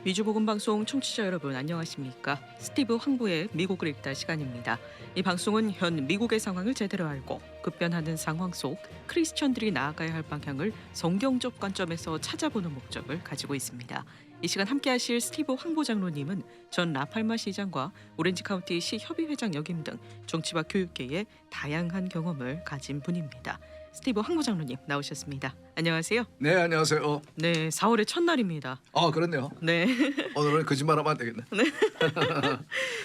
위주복음방송 청취자 여러분 안녕하십니까? 스티브 황보의 미국을 읽다 시간입니다. 이 방송은 현 미국의 상황을 제대로 알고 급변하는 상황 속 크리스천들이 나아가야 할 방향을 성경적 관점에서 찾아보는 목적을 가지고 있습니다. 이 시간 함께하실 스티브 황보 장로님은 전 라팔마 시장과 오렌지 카운티 시 협의회장 역임 등 정치와 교육계의 다양한 경험을 가진 분입니다. 스티브 황보 장로님 나오셨습니다. 안녕하세요. 네, 안녕하세요. 네, 4월의 첫날입니다. 그렇네요. 네. 오늘은 거짓말하면 안 되겠네.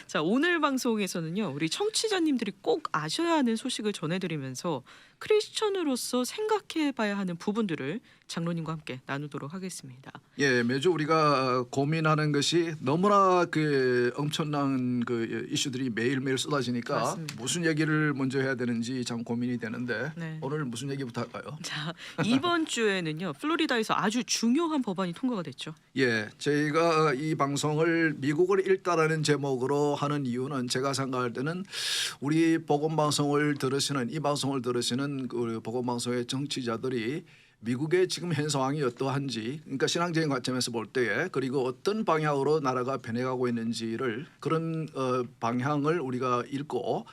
자, 오늘 방송에서는요, 우리 청취자님들이 꼭 아셔야 하는 소식을 전해드리면서 크리스천으로서 생각해봐야 하는 부분들을 장로님과 함께 나누도록 하겠습니다. 예, 매주 우리가 고민하는 것이 너무나 그 엄청난 그 이슈들이 매일매일 쏟아지니까 맞습니다. 무슨 얘기를 먼저 해야 되는지 참 고민이 되는데 네. 오늘 무슨 얘기부터 할까요? 자, 이번 주에는요, 플로리다에서 아주 중요한 법안이 통과가 됐죠. 예, 저희가 이 방송을 미국을 읽다라는 제목으로 하는 이유는 제가 생각할 때는 우리 복음방송을 들으시는 이 방송을 들으시는 그 복음방송의 정치자들이 미국의 지금 현 상황이 어떠한지, 그러니까 신앙적인 관점에서 볼 때에 그리고 어떤 방향으로 나라가 변해가고 있는지를 그런 방향을 우리가 읽고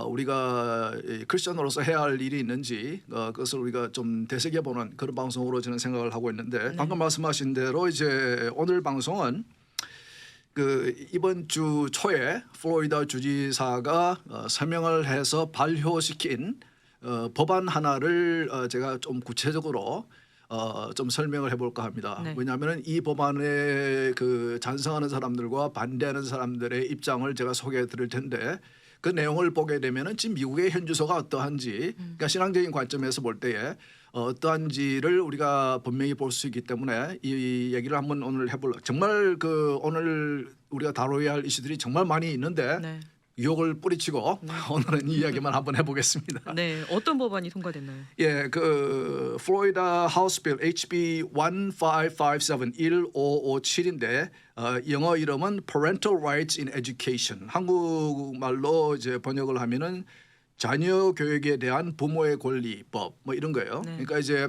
우리가 크리스천으로서 해야 할 일이 있는지 그것을 우리가 좀 되새겨보는 그런 방송으로 저는 생각을 하고 있는데 방금 말씀하신 대로 이제 오늘 방송은 그 이번 주 초에 플로리다 주지사가 서명을 해서 발효시킨 법안 하나를 제가 좀 구체적으로 좀 설명을 해볼까 합니다. 네. 왜냐하면 이 법안에 그 찬성하는 사람들과 반대하는 사람들의 입장을 제가 소개해드릴 텐데 그 내용을 보게 되면은 지금 미국의 현주소가 어떠한지, 그러니까 신앙적인 관점에서 볼 때에 어떠한지를 우리가 분명히 볼 수 있기 때문에 이 얘기를 한번 오늘 해볼. 정말 그 오늘 우리가 다뤄야 할 이슈들이 정말 많이 있는데. 네. 유혹을 뿌리치고 오늘은 이 이야기만 한번 해보겠습니다. 네, 어떤 법안이 통과됐나요? 예, 그 플로리다 하우스 빌 HB 1557 영어 이름은 Parental Rights in Education. 한국말로 이제 번역을 하면은 자녀 교육에 대한 부모의 권리법 뭐 이런 거예요. 네. 그러니까 이제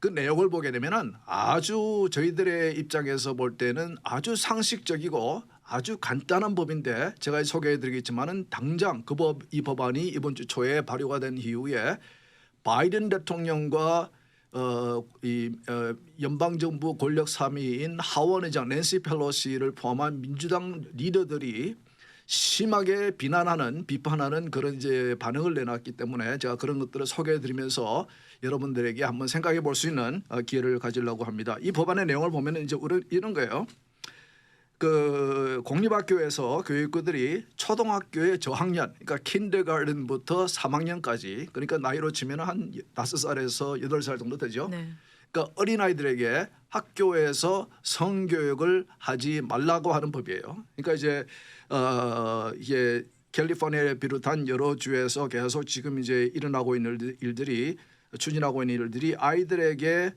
그 내용을 보게 되면은 아주 저희들의 입장에서 볼 때는 아주 상식적이고 아주 간단한 법인데 제가 소개해드리겠지만은 당장 이 법안이 이번 주 초에 발효가 된 이후에 바이든 대통령과 연방 정부 권력 3위인 하원 의장 낸시 펠로시를 포함한 민주당 리더들이 심하게 비판하는 그런 이제 반응을 내놨기 때문에 제가 그런 것들을 소개해드리면서 여러분들에게 한번 생각해 볼 수 있는 기회를 가지려고 합니다. 이 법안의 내용을 보면 이제 이런 거예요. 그 공립학교에서 교육부들이 초등학교의 저학년, 그러니까 킨더가든부터 3학년까지, 그러니까 나이로 치면 한 5살에서 8살 정도 되죠. 네. 그러니까 어린아이들에게 학교에서 성교육을 하지 말라고 하는 법이에요. 그러니까 이제 이게 캘리포니아를 비롯한 여러 주에서 계속 지금 이제 일어나고 있는 일들이 추진하고 있는 일들이 아이들에게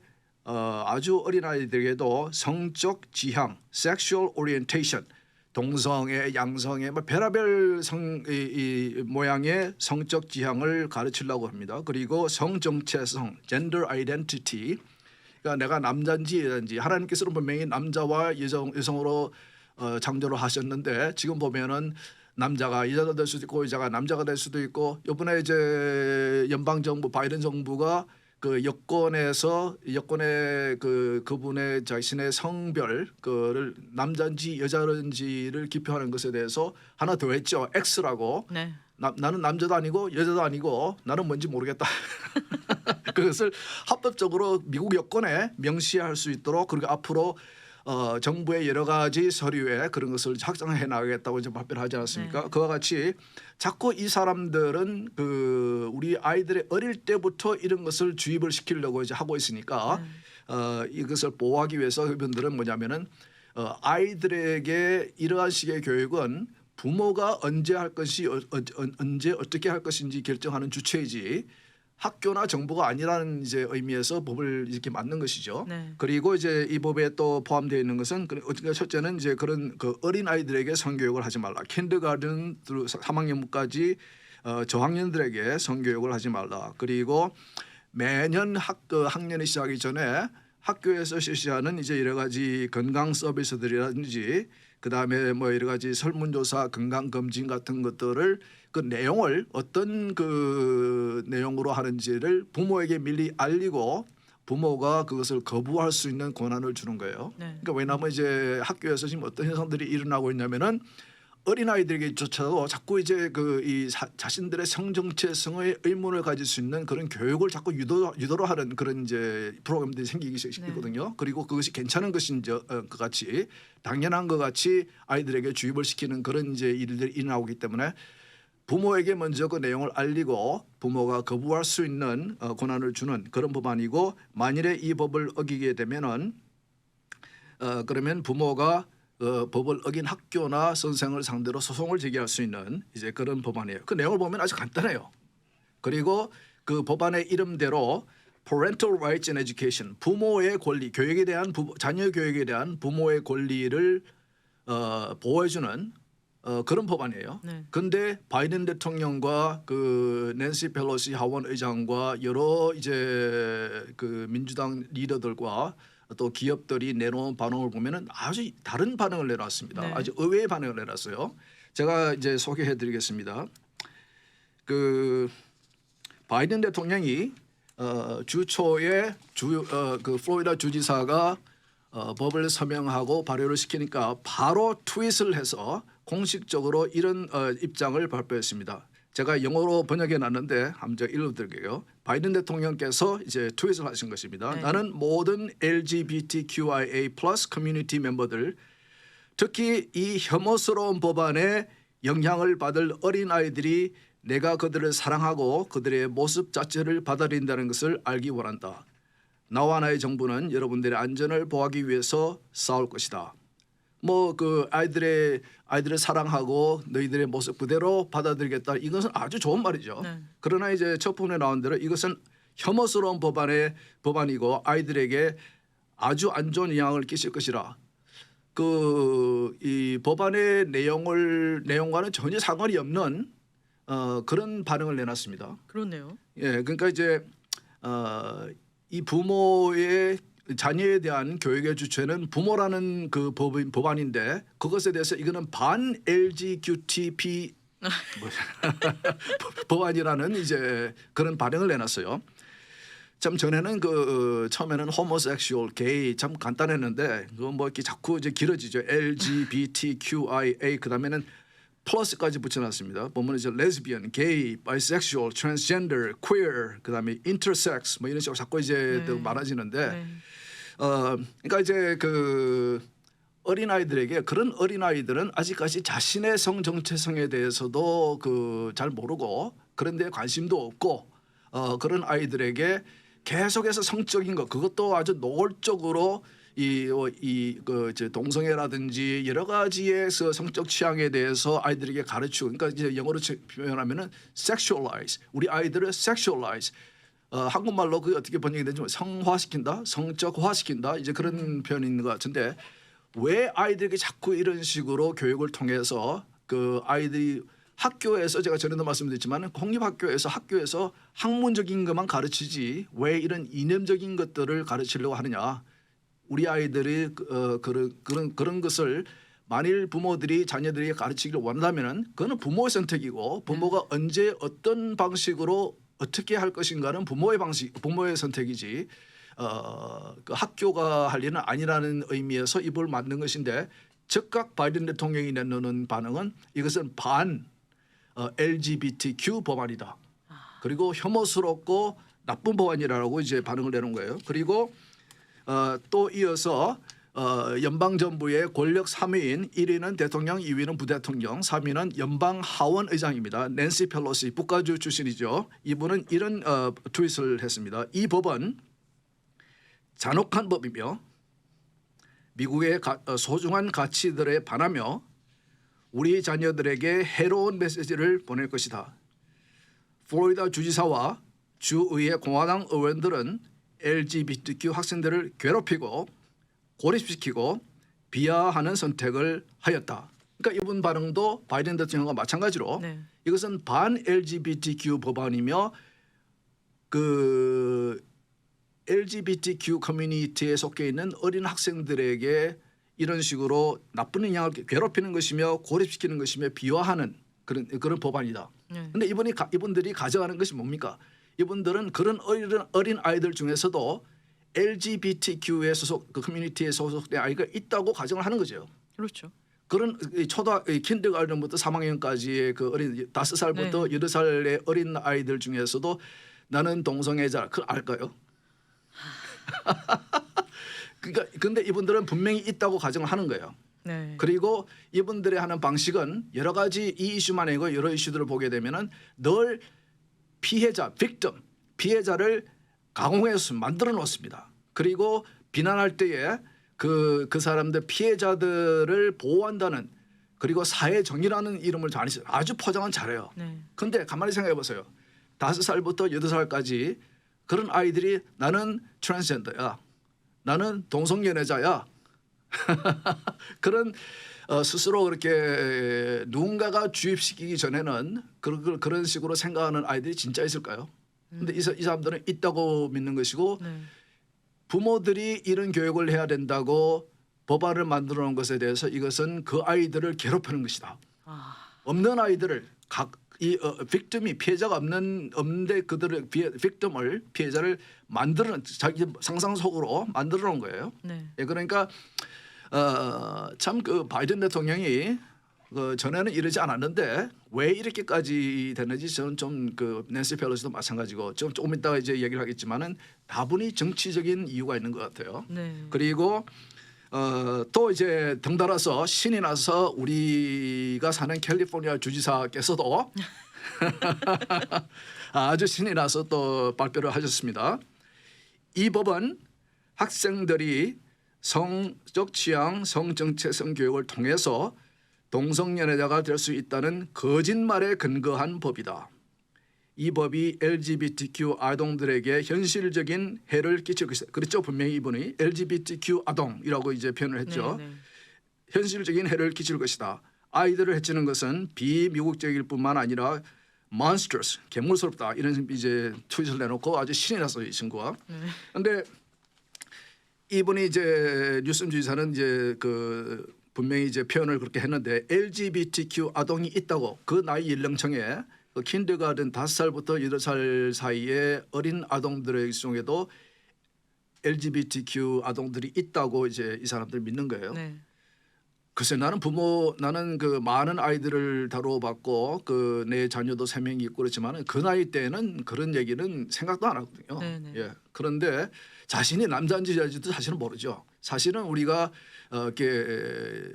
아주 어린 아이들에게도 성적 지향, sexual orientation, 동성애, 양성애, 뭐 별의별 이 모양의 성적 지향을 가르치려고 합니다. 그리고 성정체성, gender identity, 그러니까 내가 남자인지 여자인지 하나님께서는 분명히 남자와 여성으로 창조를 하셨는데 지금 보면은 남자가 여자가 될 수도 있고 여자가 남자가 될 수도 있고 이번에 이제 연방 정부 바이든 정부가 그 여권의 그분의 자신의 성별 그를 남자인지 여자인지를 기표하는 것에 대해서 하나 더 했죠. X라고. 네. 나는 남자도 아니고 여자도 아니고 나는 뭔지 모르겠다. 그것을 합법적으로 미국 여권에 명시할 수 있도록 그리고 앞으로 정부의 여러 가지 서류에 그런 것을 확장해 나가겠다고 이제 발표를 하지 않았습니까? 네. 그와 같이 자꾸 이 사람들은 그 우리 아이들의 어릴 때부터 이런 것을 주입을 시키려고 이제 하고 있으니까 이것을 보호하기 위해서 그분들은 뭐냐면은 아이들에게 이러한 식의 교육은 부모가 언제 할 것이 언제 어떻게 할 것인지 결정하는 주체이지 학교나 정부가 아니라는 이제 의미에서 법을 이렇게 만든 것이죠. 네. 그리고 이제 이 법에 또 포함되어 있는 것은 첫째는 이제 그런 그 어린 아이들에게 성교육을 하지 말라. 킨더가든 3학년까지 저학년들에게 성교육을 하지 말라. 그리고 매년 학년이 시작하기 전에 학교에서 실시하는 이제 여러 가지 건강 서비스들이라든지 그다음에 뭐 여러 가지 설문조사, 건강 검진 같은 것들을 그 내용을 어떤 그 내용으로 하는지를 부모에게 미리 알리고 부모가 그것을 거부할 수 있는 권한을 주는 거예요. 네. 그러니까 왜냐하면 이제 학교에서 지금 어떤 현상들이 일어나고 있냐면은 어린 아이들에게조차도 자꾸 이제 그 이 자신들의 성 정체성의 의문을 가질 수 있는 그런 교육을 자꾸 유도로 하는 그런 이제 프로그램들이 생기기 시작했거든요. 그리고 그것이 괜찮은 것인지 것 같이 당연한 것 같이 아이들에게 주입을 시키는 그런 이제 일들이 일어나고 있기 때문에 부모에게 먼저 그 내용을 알리고 부모가 거부할 수 있는 권한을 주는 그런 법안이고 만일에 이 법을 어기게 되면은 그러면 부모가 법을 어긴 학교나 선생을 상대로 소송을 제기할 수 있는 이제 그런 법안이에요. 그 내용을 보면 아주 간단해요. 그리고 그 법안의 이름대로 Parental Rights in Education, 부모의 권리, 교육에 대한 자녀 교육에 대한 부모의 권리를 보호해주는 그런 법안이에요. 그런데 네. 바이든 대통령과 그 낸시 펠로시 하원 의장과 여러 이제 그 민주당 리더들과 또 기업들이 내놓은 반응을 보면은 아주 다른 반응을 내놨습니다. 네. 아주 의외의 반응을 내놨어요. 제가 이제 소개해드리겠습니다. 그 바이든 대통령이 주 초에 그 플로리다 주지사가 법을 서명하고 발효를 시키니까 바로 트윗을 해서 공식적으로 이런 입장을 발표했습니다. 제가 영어로 번역해 놨는데 한번 제가 읽어드릴게요. 바이든 대통령께서 이제 트윗을 하신 것입니다. 네. 나는 모든 LGBTQIA+ 커뮤니티 멤버들, 특히 이 혐오스러운 법안에 영향을 받을 어린 아이들이 내가 그들을 사랑하고 그들의 모습 자체를 받아들인다는 것을 알기 원한다. 나와 나의 정부는 여러분들의 안전을 보호하기 위해서 싸울 것이다. 뭐 그 아이들을 사랑하고 너희들의 모습 그대로 받아들이겠다. 이것은 아주 좋은 말이죠. 네. 그러나 이제 첫 부분에 나온 대로 이것은 혐오스러운 법안이고 아이들에게 아주 안 좋은 영향을 끼칠 것이라. 그 이 법안의 내용과는 전혀 상관이 없는 그런 반응을 내놨습니다. 그렇네요. 예, 그러니까 이제 이 부모의 자녀에 대한 교육의 주체는 부모라는 그 법안인데 그것에 대해서 이거는 반 LGBTP 법안이라는 이제 그런 반응을 내놨어요. 참 전에는 그 처음에는 호모섹슈얼, 게이 참 간단했는데 그거 뭐 이렇게 자꾸 이제 길어지죠. LGBTQIA 그다음에는 플러스까지 붙여놨습니다. 보면 이제 레즈비언, 게이, 바이섹슈얼, 트랜스젠더, 퀘어, 그다음에 인터섹스 뭐 이런 식으로 자꾸 이제 또 많아지는데, 네. 그러니까 이제 그 어린 아이들에게 그런 어린 아이들은 아직까지 자신의 성 정체성에 대해서도 그 잘 모르고 그런데 관심도 없고 그런 아이들에게 계속해서 성적인 것 그것도 아주 노골적으로 그 동성애라든지 여러 가지의 성적 취향에 대해서 아이들에게 가르치고 그러니까 이제 영어로 표현하면은 sexualize 우리 아이들을 sexualize 한국말로 그게 어떻게 번역이 되는지 성화시킨다, 성적화시킨다 이제 그런 표현이 있는 것 같은데 왜 아이들에게 자꾸 이런 식으로 교육을 통해서 그 아이들이 학교에서 제가 전에도 말씀드렸지만 공립학교에서 학교에서 학문적인 것만 가르치지 왜 이런 이념적인 것들을 가르치려고 하느냐. 우리 아이들이 그런 것을 만일 부모들이 자녀들에게 가르치기를 원한다면은 그거는 부모의 선택이고 부모가 언제 어떤 방식으로 어떻게 할 것인가는 부모의 선택이지 그 학교가 할 일은 아니라는 의미에서 이 법을 만든 것인데 즉각 바이든 대통령이 내놓는 반응은 이것은 반 LGBTQ 법안이다. 그리고 혐오스럽고 나쁜 법안이라고 이제 반응을 내놓은 거예요. 그리고 또 이어서 연방 정부의 권력 3위인 1위는 대통령, 2위는 부대통령, 3위는 연방 하원 의장입니다. 낸시 펠로시 북가주 출신이죠. 이분은 이런 트윗을 했습니다. 이 법은 잔혹한 법이며 미국의 소중한 가치들에 반하며 우리 자녀들에게 해로운 메시지를 보낼 것이다. 플로리다 주지사와 주의회 공화당 의원들은 LGBTQ 학생들을 괴롭히고 고립시키고 비하하는 선택을 하였다. 그러니까 이번 반응도 바이든 대통령과 마찬가지로 네. 이것은 반 LGBTQ 법안이며 그 LGBTQ 커뮤니티에 속해 있는 어린 학생들에게 이런 식으로 나쁜 영향을 괴롭히는 것이며 고립시키는 것이며 비화하는 그런 법안이다. 네. 근데 이분들이 가져가는 것이 뭡니까? 이분들은 그런 어린 아이들 중에서도 LGBTQ에 소속 그 커뮤니티에 소속된 아이가 있다고 가정을 하는 거죠. 그렇죠. 그런 킨더가든부터 3학년까지의 그 어린 5살부터 네. 8살의 어린 아이들 중에서도 나는 동성애자 그걸 알까요? 그러니까 근데 이분들은 분명히 있다고 가정을 하는 거예요. 네. 그리고 이분들이 하는 방식은 여러 가지 이 이슈만 아니고 여러 이슈들을 보게 되면은 늘 피해자, victim, 피해자를 가공해서 만들어 놓습니다. 그리고 비난할 때에 그 사람들 피해자들을 보호한다는 그리고 사회 정의라는 이름을 아주 포장은 잘해요. 네. 근데 가만히 생각해 보세요. 5살부터 8살까지 그런 아이들이 나는 트랜스젠더야. 나는 동성연애자야. 그런 스스로 그렇게 누군가가 주입시키기 전에는 그런 식으로 생각하는 아이들이 진짜 있을까요? 근데 이 사람들은 있다고 믿는 것이고 네. 부모들이 이런 교육을 해야 된다고 법안을 만들어 놓은 것에 대해서 이것은 그 아이들을 괴롭히는 것이다. 아, 없는 아이들을 빅tim이 피해자가 없는데 그들을 빅tim을 피해자를 만드는 자기 상상 속으로 만들어 놓은 거예요. 네. 예, 그러니까 참 그 바이든 대통령이 전에는 이러지 않았는데 왜 이렇게까지 됐는지 저는 좀 그 낸시 펠로시도 마찬가지고 조금 이따가 이제 얘기를 하겠지만은 다분히 정치적인 이유가 있는 것 같아요. 네. 그리고 또 이제 덩달아서 신이 나서 우리가 사는 캘리포니아 주지사께서도 아주 신이 나서 또 발표를 하셨습니다. 이 법은 학생들이 성적 취향, 성정체성 교육을 통해서 동성연애자가 될 수 있다는 거짓말에 근거한 법이다. 이 법이 LGBTQ 아동들에게 현실적인 해를 끼칠 것이다. 그렇죠. 분명히 이분이 LGBTQ 아동이라고 이제 표현을 했죠. 네. 네. 현실적인 해를 끼칠 것이다. 아이들을 해치는 것은 비미국적일 뿐만 아니라 monstrous, 괴물스럽다. 이런 이제 트윗을 내놓고 아주 신이 났어요, 이 친구가. 그런데 이분이 이제 뉴섬 주지사는 이제 그 분명히 이제 표현을 그렇게 했는데 LGBTQ 아동이 있다고 그 나이 연령층에 그 킨더가든 5살부터 8살 사이의 어린 아동들의 중에도 LGBTQ 아동들이 있다고 이제 이 사람들 믿는 거예요. 네. 글쎄 나는 그 많은 아이들을 다뤄봤고 그 내 자녀도 3명이 있고 그렇지만은 그 나이 때는 그런 얘기는 생각도 안 하거든요. 네네. 예. 그런데 자신이 남자인지 여자인지도 사실은 모르죠. 사실은 우리가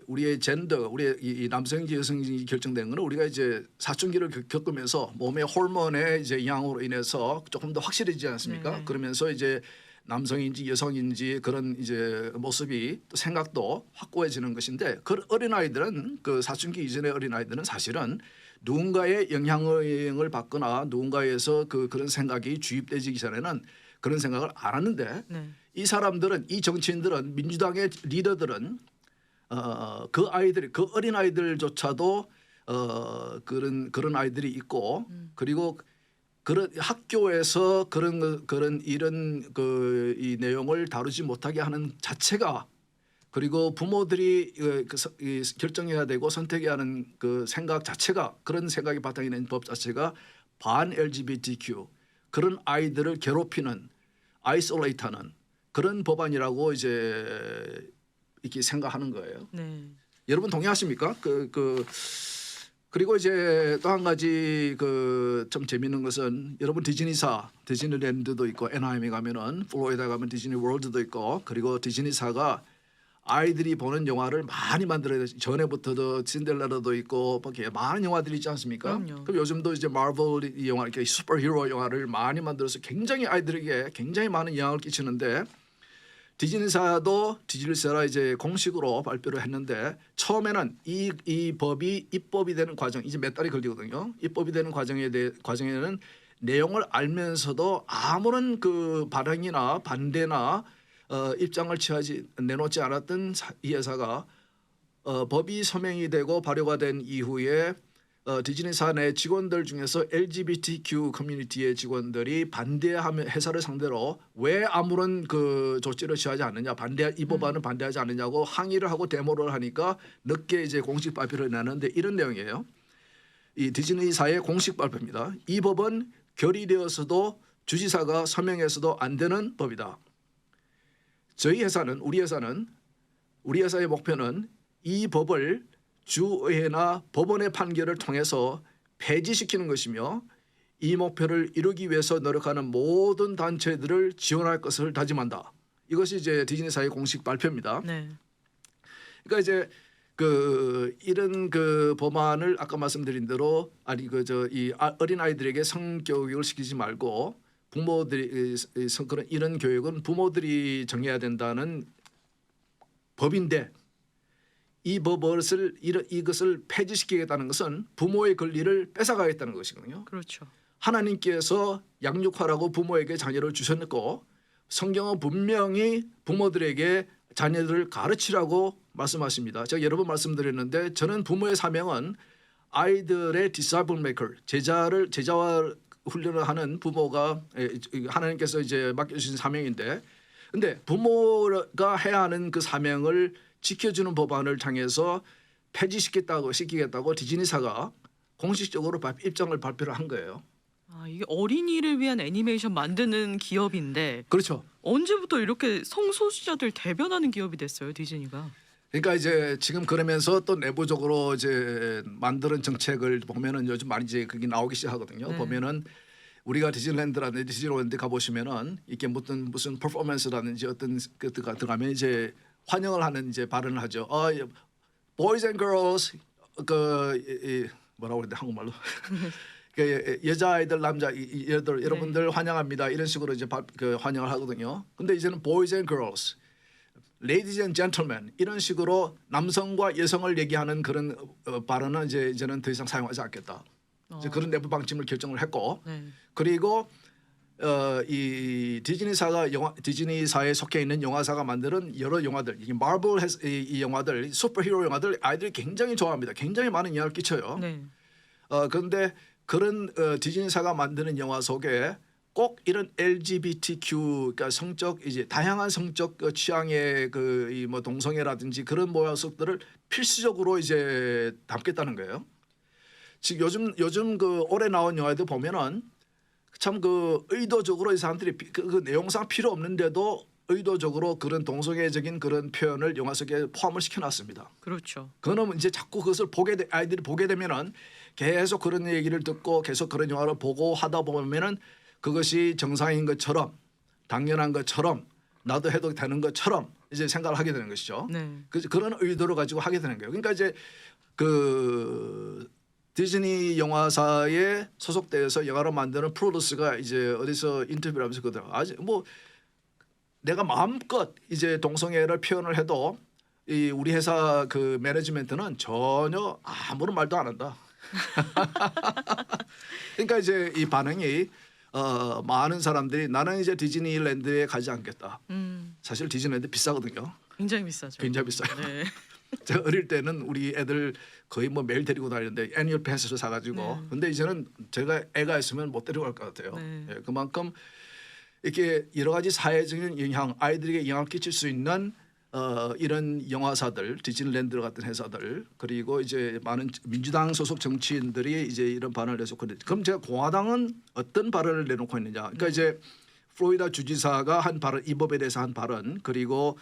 우리의 젠더, 우리의 이 남성인지 여성인지 결정되는 것은 우리가 이제 사춘기를 겪으면서 몸의 호르몬의 이제 영향으로 인해서 조금 더 확실해지지 않습니까? 네네. 그러면서 이제 남성인지 여성인지 그런 이제 모습이 또 생각도 확고해지는 것인데 그 어린 아이들은 그 사춘기 이전의 어린 아이들은 사실은 누군가의 영향을 받거나 누군가에서 그런 생각이 주입되기 전에는 그런 생각을 안 하는데 네. 이 사람들은 이 정치인들은 민주당의 리더들은 그 아이들이 그 어린 아이들조차도 그런 아이들이 있고 그리고 그런 학교에서 이런 이 내용을 다루지 못하게 하는 자체가 그리고 부모들이 결정해야 되고 선택해야 하는 그 생각 자체가 그런 생각이 바탕이 된 법 자체가 반 LGBTQ 그런 아이들을 괴롭히는 아이솔레이트하는 그런 법안이라고 이제 이렇게 생각하는 거예요. 네. 여러분 동의하십니까? 그리고 이제 또 한 가지 좀 재미있는 것은 여러분 디즈니랜드도 있고 애나하임에 가면은 플로리다 가면 디즈니 월드도 있고 그리고 디즈니사가 아이들이 보는 영화를 많이 만들어요. 전에부터도 신데렐라도 있고 이렇게 많은 영화들이 있지 않습니까? 그럼요. 그럼 요즘도 이제 마블 이 영화 이렇게 슈퍼히어로 영화를 많이 만들어서 굉장히 아이들에게 굉장히 많은 영향을 끼치는데 디즈니사도 디즈니사라 이제 공식으로 발표를 했는데 처음에는 이 법이 입법이 되는 과정 이제 몇 달이 걸리거든요. 입법이 되는 과정에는 내용을 알면서도 아무런 그 반응이나 반대나 입장을 내놓지 않았던 이 회사가 법이 서명이 되고 발효가 된 이후에 디즈니사 내 직원들 중에서 LGBTQ 커뮤니티의 직원들이 반대하면 회사를 상대로 왜 아무런 그 조치를 취하지 않느냐 이 법안을 반대하지 않느냐고 항의를 하고 데모를 하니까 늦게 이제 공식 발표를 내는데 이런 내용이에요. 이 디즈니사의 공식 발표입니다. 이 법은 결의되어서도 주지사가 서명해서도 안 되는 법이다. 우리 회사의 목표는 이 법을 주의회나 법원의 판결을 통해서 폐지시키는 것이며 이 목표를 이루기 위해서 노력하는 모든 단체들을 지원할 것을 다짐한다. 이것이 이제 디즈니사의 공식 발표입니다. 네. 그러니까 이제 이런 그 법안을 아까 말씀드린 대로 이 어린 아이들에게 성교육을 시키지 말고 부모들이 그런 이런 교육은 부모들이 정해야 된다는 법인데 이것을 폐지시키겠다는 것은 부모의 권리를 뺏어가겠다는 것이거든요. 그렇죠. 하나님께서 양육하라고 부모에게 자녀를 주셨고 성경은 분명히 부모들에게 자녀들을 가르치라고 말씀하십니다. 제가 여러 번 말씀드렸는데 저는 부모의 사명은 아이들의 disciple maker, 제자와 훈련을 하는 부모가 하나님께서 이제 맡겨주신 사명인데, 근데 부모가 해야 하는 그 사명을 지켜주는 법안을 향해서 시키겠다고 디즈니사가 공식적으로 입장을 발표를 한 거예요. 아, 이게 어린이를 위한 애니메이션 만드는 기업인데 그렇죠. 언제부터 이렇게 성소수자들 대변하는 기업이 됐어요, 디즈니가? 그러니까 이제 지금 그러면서 또 내부적으로 이제 만드는 정책을 보면은 요즘 많이 이제 그게 나오기 시작하거든요. 네. 보면은 우리가 디즈니랜드 가 보시면은 이게 무슨 퍼포먼스라든지 어떤 것들가 들어가면 이제 환영을 하는 이제 발언을 하죠. boys and girls 뭐라고 그러는데 한국말로 여자아이들 여러분들 환영합니다 이런 식으로 이제 환영을 하거든요. 근데 이제는 boys and girls, ladies and gentlemen 이런 식으로 남성과 여성을 얘기하는 그런 발언은 이제는 더 이상 사용하지 않겠다. 이제 그런 내부 방침을 결정을 했고, 네. 그리고 이 디즈니사에 속해 있는 영화사가 만드는 여러 영화들, 이 마블 이 영화들, 슈퍼히어로 영화들 아이들이 굉장히 좋아합니다. 굉장히 많은 영향을 끼쳐요. 네. 그런데 그런 디즈니사가 만드는 영화 속에 꼭 이런 LGBTQ, 그러니까 다양한 성적 취향의 이 뭐 동성애라든지 그런 모습들을 필수적으로 이제 담겠다는 거예요. 지금 요즘 올해 나온 영화들 보면은 참 의도적으로 이 사람들이 그 내용상 필요 없는데도 의도적으로 그런 동성애적인 그런 표현을 영화 속에 포함을 시켜놨습니다. 그렇죠. 그거는 이제 자꾸 그것을 아이들이 보게 되면은 계속 그런 얘기를 듣고 계속 그런 영화를 보고 하다 보면은 그것이 정상인 것처럼 당연한 것처럼 나도 해도 되는 것처럼 이제 생각을 하게 되는 것이죠. 네. 그런 의도를 가지고 하게 되는 거예요. 그러니까 이제 디즈니 영화사에 소속돼서 영화를 만드는 프로듀서가 이제 어디서 인터뷰를 하면서 그러더라고요. 아직 뭐 내가 마음껏 이제 동성애를 표현을 해도 이 우리 회사 그 매니지먼트는 전혀 아무런 말도 안 한다. 그러니까 이제 이 반응이 많은 사람들이 나는 이제 디즈니랜드에 가지 않겠다. 사실 디즈니랜드 비싸거든요. 굉장히 비싸죠. 굉장히 비싸요. 네. 제가 어릴 때는 우리 애들 거의 뭐 매일 데리고 다니는데 애니얼 패스를 사가지고 네. 근데 이제는 제가 애가 있으면 못 데리고 갈 것 같아요. 네. 예, 그만큼 이렇게 여러 가지 사회적인 영향, 아이들에게 영향을 끼칠 수 있는 이런 영화사들, 디즈니랜드 같은 회사들, 그리고 이제 많은 민주당 소속 정치인들이 이제 이런 발언을 내놓고 있는데, 그럼 제가 공화당은 어떤 발언을 내놓고 있느냐? 그러니까 이제 플로리다 주지사가 한 발언, 이 법에 대해서 한 발언, 그리고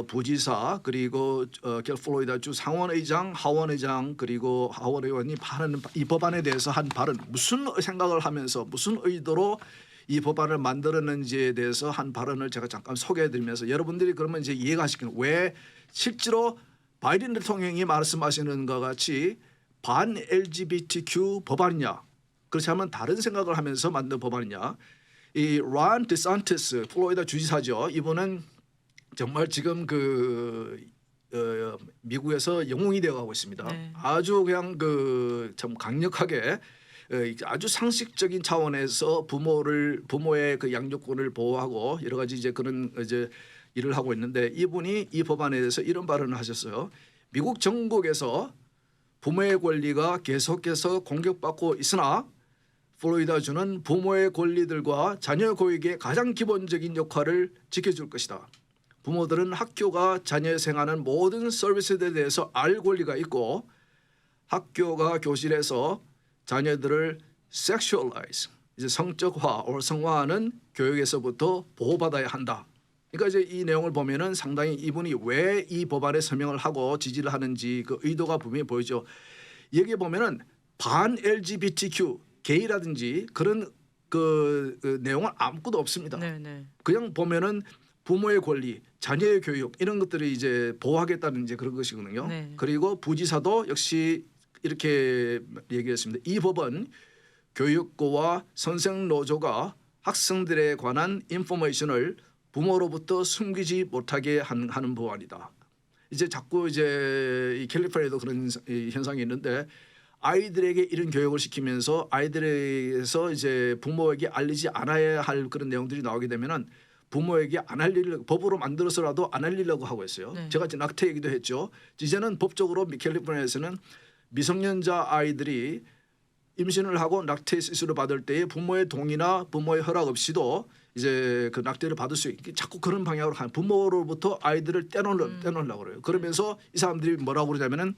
부지사, 그리고 플로리다 주 상원의장, 하원의장, 그리고 하원 의원이 하는 이 법안에 대해서 한 발언, 무슨 생각을 하면서 무슨 의도로 이 법안을 만들었는지에 대해서 한 발언을 제가 잠깐 소개해드리면서 여러분들이 그러면 이제 이해가 하시겠는 왜 실제로 바이든 대통령이 말씀하시는 것 같이 반 LGBTQ 법안이냐, 그렇지 않으면 다른 생각을 하면서 만든 법안이냐. 이 론 디산티스 플로리다 주지사죠. 이분은 정말 지금 미국에서 영웅이 되어가고 있습니다. 네. 아주 그냥 참 강력하게 아주 상식적인 차원에서 부모의 그 양육권을 보호하고 여러 가지 이제 그런 이제 일을 하고 있는데 이분이 이 법안에 대해서 이런 발언을 하셨어요. 미국 전국에서 부모의 권리가 계속해서 공격받고 있으나 플로리다주는 부모의 권리들과 자녀 교육의 가장 기본적인 역할을 지켜줄 것이다. 부모들은 학교가 자녀에 행하는 모든 서비스에 대해서 알 권리가 있고 학교가 교실에서 자녀들을 sexualize, 이제 성적화 or 성화하는 교육에서부터 보호받아야 한다. 그러니까 이제 이 내용을 보면은 상당히 이분이 왜 이 법안에 서명을 하고 지지를 하는지 그 의도가 분명히 보이죠. 여기 보면은 반 LGBTQ 게이라든지 그런 그 내용은 아무것도 없습니다. 네, 네. 그냥 보면은 부모의 권리, 자녀의 교육 이런 것들을 이제 보호하겠다는 이제 그런 것이거든요. 네. 그리고 부지사도 역시 이렇게 얘기했습니다. 이 법은 교육부와 선생 노조가 학생들에 관한 인포메이션을 부모로부터 숨기지 못하게 하는 법안이다. 이제 자꾸 이제 이 캘리포니아에도 그런 현상이 있는데 아이들에게 이런 교육을 시키면서 아이들에게서 이제 부모에게 알리지 않아야 할 그런 내용들이 나오게 되면은 부모에게 안 알리려고 법으로 만들어서라도 안 알리려고 하고 있어요. 네. 제가 낙태 얘기도 했죠. 이제는 법적으로 캘리포니아에서는 미성년자 아이들이 임신을 하고 낙태 수술을 받을 때에 부모의 동의나 부모의 허락 없이도 이제 그 낙태를 받을 수 있게 자꾸 그런 방향으로 한 부모로부터 아이들을 떼놓으려고 그래요. 그러면서 이 사람들이 뭐라고 그러냐면은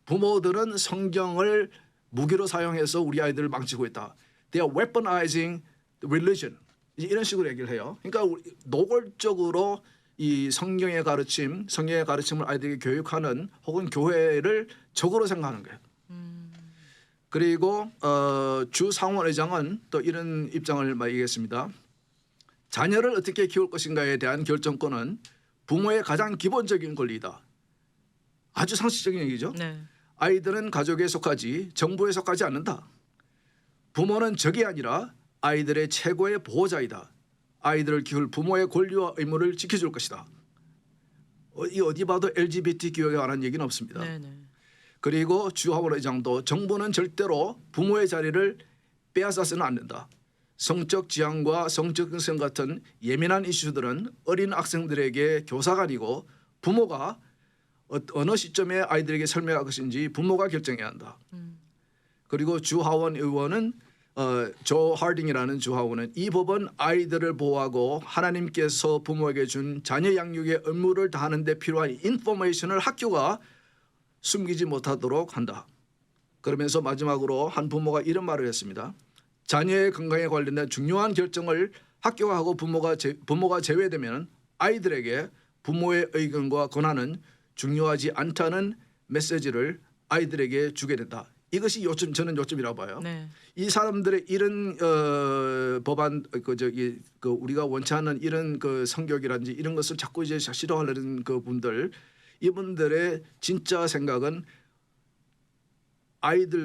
부모들은 성경을 무기로 사용해서 우리 아이들을 망치고 있다. They are weaponizing religion. 이런 식으로 얘기를 해요. 그러니까 노골적으로 이 성경의 가르침을 아이들에게 교육하는 혹은 교회를 적으로 생각하는 거예요. 그리고 주 상원의장은 또 이런 입장을 말하겠습니다. 자녀를 어떻게 키울 것인가에 대한 결정권은 부모의 가장 기본적인 권리이다. 아주 상식적인 얘기죠. 네. 아이들은 가족에 속하지 정부에 속하지 않는다. 부모는 적이 아니라 아이들의 최고의 보호자이다. 아이들을 키울 부모의 권리와 의무를 지켜줄 것이다. 이 어디 봐도 LGBTQ에 관한 얘기는 없습니다. 네, 네. 그리고 주하원 의장도 정부는 절대로 부모의 자리를 빼앗아서는 안 된다. 성적 지향과 성적 성생 같은 예민한 이슈들은 어린 학생들에게 교사가 아니고 부모가 어느 시점에 아이들에게 설명할 것인지 부모가 결정해야 한다. 그리고 주하원 의원은 조 하딩이라는 주하원은 이 법은 아이들을 보호하고 하나님께서 부모에게 준 자녀 양육의 의무를 다하는 데 필요한 인포메이션을 학교가 숨기지 못하도록 한다. 그러면서 마지막으로 한 부모가 이런 말을 했습니다. 자녀의 건강에 관련된 중요한 결정을 학교가 하고 부모가 제외되면 아이들에게 부모의 의견과 권한은 중요하지 않다는 메시지를 아이들에게 주게 된다. 이것이 저는 요점이라고 봐요. 네. 이 사람들의 이런 법안 우리가 원치 않는 이런 그 성격이라든지 이런 것을 자꾸 이제 싫어하려는 그 분들 이분들의 진짜 생각은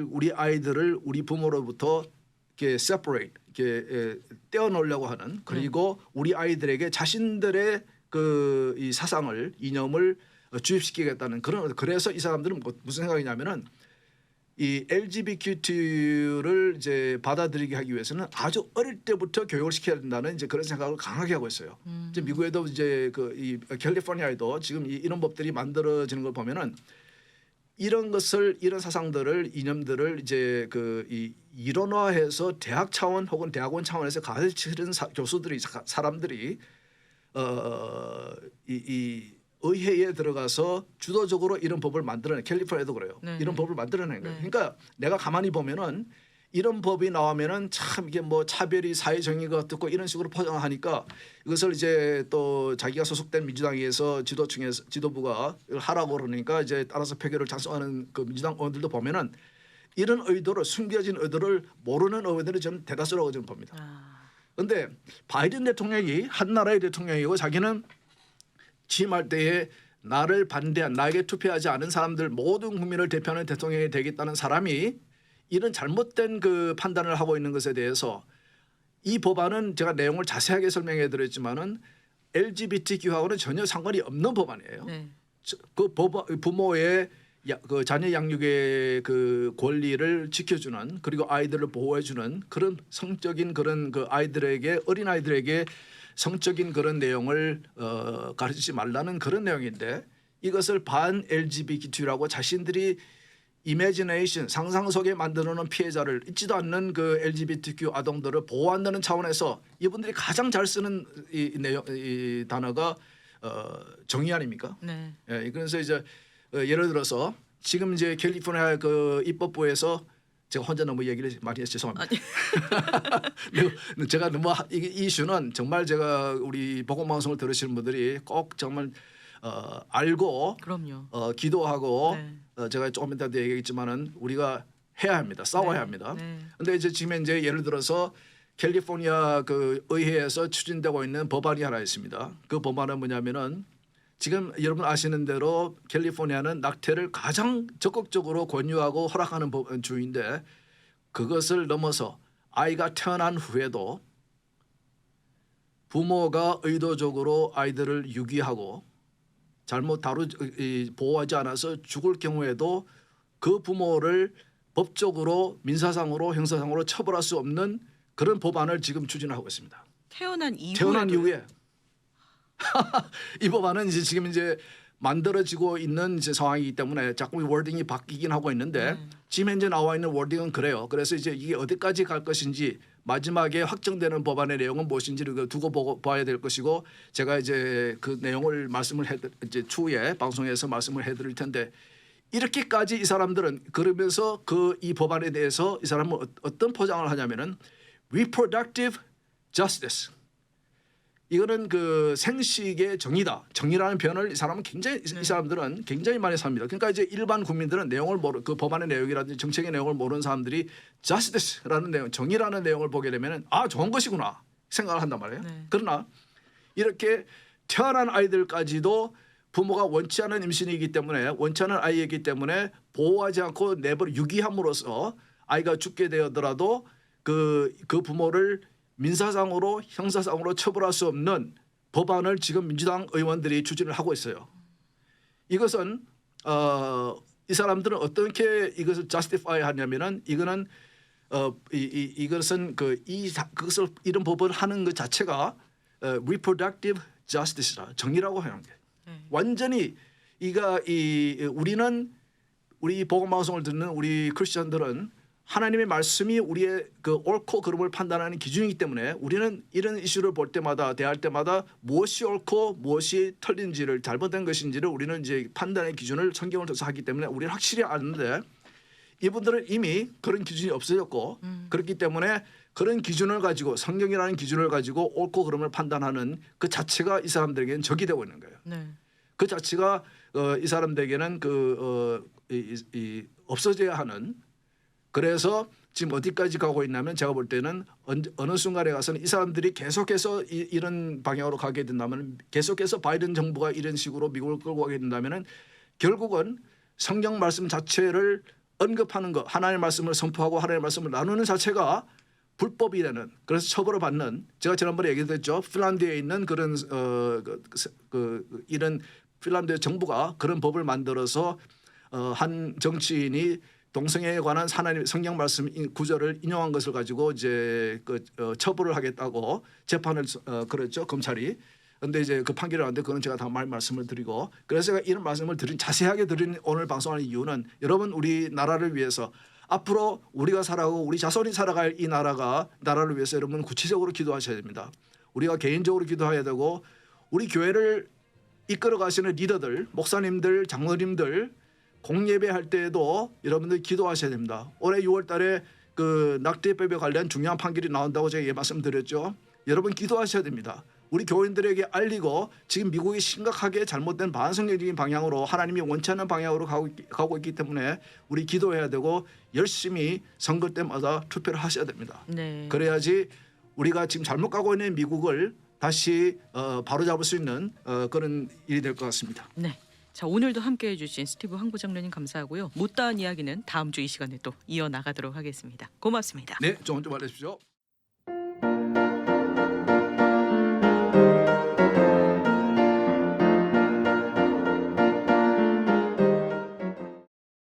우리 아이들을 우리 부모로부터 이렇게 separate 이렇게 떼어놓으려고 하는 그리고 우리 아이들에게 자신들의 그 이 사상을 이념을 주입시키겠다는 그래서 이 사람들은 무슨 생각이냐면은 이 LGBTQ를 이제 받아들이게 하기 위해서는 아주 어릴 때부터 교육을 시켜야 된다는 이제 그런 생각을 강하게 하고 있어요. 이제 미국에도 이제 이 캘리포니아에도 지금 이런 법들이 만들어지는 걸 보면은 이런 사상들을 이념들을 이제 이 이론화해서 대학 차원 혹은 대학원 차원에서 가르치는 교수들이 사람들이 이 의회에 들어가서 주도적으로 이런 법을 만들어내 캘리포니아도 그래요. 네. 이런 법을 만들어낸 거예요. 네. 그러니까 내가 가만히 보면은 이런 법이 나오면은 참 이게 뭐 차별이 사회 정의가 어떻고 이런 식으로 포장하니까 이것을 이제 또 자기가 소속된 민주당에서 지도부가 하라고 그러니까 이제 따라서 표결을 작성하는 그 민주당 의원들도 보면은 이런 의도를 숨겨진 의도를 모르는 의원들이 좀 대다수라고 저는 봅니다. 그런데 바이든 대통령이 한 나라의 대통령이고 자기는 취임할 때에 나를 반대한 나에게 투표하지 않은 사람들 모든 국민을 대표하는 대통령이 되겠다는 사람이 이런 잘못된 그 판단을 하고 있는 것에 대해서 이 법안은 제가 내용을 자세하게 설명해 드렸지만은 LGBTQ하고는 전혀 상관이 없는 법안이에요. 네. 그 부모의 그 자녀 양육의 그 권리를 지켜주는 그리고 아이들을 보호해주는 그런 성적인 그런 그 어린 아이들에게 성적인 그런 내용을 가르치지 말라는 그런 내용인데 이것을 반 LGBTQ라고 자신들이 imagination 상상 속에 만들어놓은 피해자를 있지도 않는 그 LGBTQ 아동들을 보호한다는 차원에서 이분들이 가장 잘 쓰는 이 내용 이 단어가 정의 아닙니까? 네. 예, 그래서 이제 예를 들어서 지금 이제 캘리포니아 그 입법부에서 제가 혼자 너무 얘기를 많이 해서 죄송합니다. 제가 너무 이 이슈는 정말 제가 우리 복음 방송을 들으시는 분들이 꼭 정말 알고 그럼요. 기도하고 네. 제가 조금 이따 얘기했지만은 우리가 해야 합니다. 싸워야 네. 합니다. 네. 근데 이제 지금 이제 예를 들어서 캘리포니아 그 의회에서 추진되고 있는 법안이 하나 있습니다. 그 법안은 뭐냐면은 지금 여러분 아시는 대로 캘리포니아는 낙태를 가장 적극적으로 권유하고 허락하는 주인데 그것을 넘어서 아이가 태어난 후에도 부모가 의도적으로 아이들을 유기하고 잘못 보호하지 않아서 죽을 경우에도 그 부모를 법적으로 민사상으로 형사상으로 처벌할 수 없는 그런 법안을 지금 추진하고 있습니다. 태어난 이후에 이 법안은 이제 지금 이제 만들어지고 있는 이제 상황이기 때문에 자꾸 워딩이 바뀌긴 하고 있는데 지금 현재 나와 있는 워딩은 그래요. 그래서 이제 이게 어디까지 갈 것인지 마지막에 확정되는 법안의 내용은 무엇인지를 두고 봐야 될 것이고 제가 이제 그 내용을 이제 추후에 방송에서 말씀을 해드릴 텐데 이렇게까지 이 사람들은 그러면서 이 법안에 대해서 이 사람은 어떤 포장을 하냐면은 reproductive justice. 이거는 그 생식의 정의다. 정의라는 표현을 이 사람들은 굉장히 많이 삽니다. 그러니까 이제 일반 국민들은 내용을 그 법안의 내용이라든지 정책의 내용을 모르는 사람들이 justice라는 내용, 정의라는 내용을 보게 되면은 아 좋은 것이구나 생각을 한단 말이에요. 네. 그러나 이렇게 태어난 아이들까지도 부모가 원치 않은 임신이기 때문에 원치 않은 아이이기 때문에 보호하지 않고 내버려 유기함으로써 아이가 죽게 되더라도 그 부모를 민사상으로 형사상으로 처벌할 수 없는 법안을 지금 민주당 의원들이 추진을 하고 있어요. 이것은 이 사람들은 어떻게 이것을 justify 하냐면은 이거는 이것은 그것을 이런 법을 하는 것 자체가 reproductive justice라 정의라고 하는 게 완전히 우리는 우리 복음 방송을 듣는 우리 크리스천들은 하나님의 말씀이 우리의 그 옳고 그름을 판단하는 기준이기 때문에 우리는 이런 이슈를 볼 때마다 대할 때마다 무엇이 옳고 무엇이 틀린지를 잘못된 것인지를 우리는 이제 판단의 기준을 성경을 통해서 하기 때문에 우리는 확실히 아는데 이분들은 이미 그런 기준이 없어졌고 그렇기 때문에 그런 기준을 가지고 성경이라는 기준을 가지고 옳고 그름을 판단하는 그 자체가 이 사람들에게는 적이 되고 있는 거예요. 네. 그 자체가 이 사람들에게는 없어져야 하는. 그래서 지금 어디까지 가고 있냐면 제가 볼 때는 어느 순간에 가서는 이 사람들이 계속해서 이런 방향으로 가게 된다면 계속해서 바이든 정부가 이런 식으로 미국을 끌고 가게 된다면 결국은 성경 말씀 자체를 언급하는 것 하나님의 말씀을 선포하고 하나님의 말씀을 나누는 자체가 불법이 되는 그래서 처벌을 받는 제가 지난번에 얘기했죠. 핀란드에 있는 그런 이런 핀란드 정부가 그런 법을 만들어서 한 정치인이 동성애에 관한 하나님 성경 말씀 구절을 인용한 것을 가지고 이제 처벌을 하겠다고 재판을 그랬죠 검찰이. 그런데 이제 그 판결이 나왔는데 그건 제가 다 말씀을 드리고 그래서 제가 이런 말씀을 자세하게 드린 오늘 방송하는 이유는 여러분 우리 나라를 위해서 앞으로 우리가 살아가고 우리 자손이 살아갈 이 나라를 위해서 여러분 구체적으로 기도하셔야 됩니다. 우리가 개인적으로 기도해야 되고 우리 교회를 이끌어 가시는 리더들, 목사님들, 장로님들 공예배할 때에도 여러분들 기도하셔야 됩니다. 올해 6월 달에 그 낙태법에 관련 중요한 판결이 나온다고 제가 말씀드렸죠. 여러분 기도하셔야 됩니다. 우리 교인들에게 알리고 지금 미국이 심각하게 잘못된 반성적인 방향으로 하나님이 원치 않는 방향으로 가고 있기 때문에 우리 기도해야 되고 열심히 선거 때마다 투표를 하셔야 됩니다. 네. 그래야지 우리가 지금 잘못 가고 있는 미국을 다시 바로잡을 수 있는 그런 일이 될 것 같습니다. 네. 자, 오늘도 함께해 주신 스티브 황 부장님 감사하고요. 못다한 이야기는 다음 주 이 시간에 또 이어나가도록 하겠습니다. 고맙습니다. 네, 좋은 주말 되십시오.